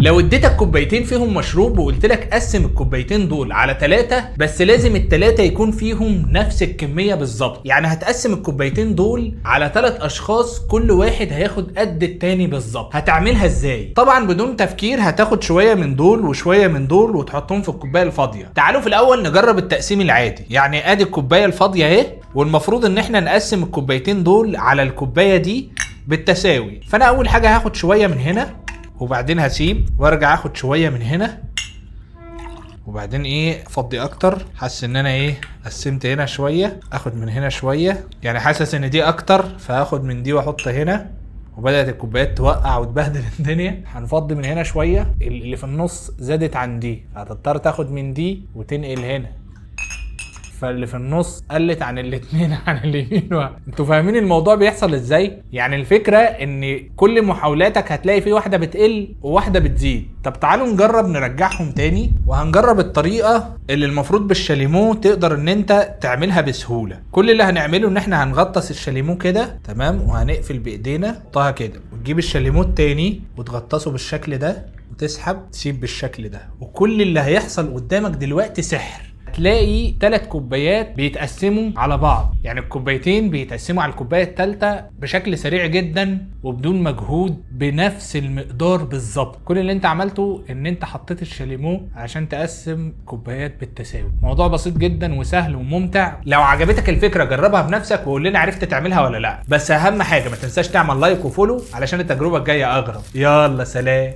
لو اديتك كوبايتين فيهم مشروب وقلت لك قسم الكوبايتين دول على 3، بس لازم ال3 يكون فيهم نفس الكميه بالظبط، يعني هتقسم الكوبايتين دول على 3 اشخاص، كل واحد هياخد قد التاني بالظبط. هتعملها ازاي؟ طبعا بدون تفكير هتاخد شويه من دول وشويه من دول وتحطهم في الكوبايه الفاضيه. تعالوا في الاول نجرب التقسيم العادي. يعني ادي الكوبايه الفاضيه اهي، والمفروض ان احنا نقسم الكوبايتين دول على الكوبايه دي بالتساوي. فانا اول حاجه هاخد شويه من هنا، وبعدين هسيب وارجع اخد شويه من هنا، وبعدين افضي اكتر. حاسس ان انا قسمت هنا شويه، اخد من هنا شويه، يعني حاسس ان دي اكتر فهاخد من دي واحط هنا، وبدات الكوبايات توقع وتبهدل الدنيا. هنفضي من هنا شويه، اللي في النص زادت عن دي فهتضطر تاخد من دي وتنقل هنا، فاللي في النص قلت عن الاتنين عن اليمين انتوا فاهمين الموضوع بيحصل ازاي؟ يعني الفكرة ان كل محاولاتك هتلاقي فيه واحدة بتقل وواحدة بتزيد. طب تعالوا نجرب نرجعهم تاني، وهنجرب الطريقة اللي المفروض بالشاليمو تقدر ان انت تعملها بسهولة. كل اللي هنعمله ان احنا هنغطس الشاليمو كده تمام، وهنقفل بايدينا نحطها كده، وتجيب الشاليمو التاني وتغطسه بالشكل ده وتسحب تسيب بالشكل ده، وكل اللي هيحصل قدامك دلوقتي سحر. تلاقي 3 كوبايات بيتقسموا على بعض، يعني الكوبايتين بيتقسموا على الكوبايه الثالثه بشكل سريع جدا وبدون مجهود، بنفس المقدار بالظبط. كل اللي انت عملته ان انت حطيت الشاليمو عشان تقسم كوبايات بالتساوي. موضوع بسيط جدا وسهل وممتع. لو عجبتك الفكره جربها بنفسك وقول لنا عرفت تعملها ولا لا. بس اهم حاجه ما تنساش تعمل لايك وفولو علشان التجربه الجايه اغرب. يلا سلام.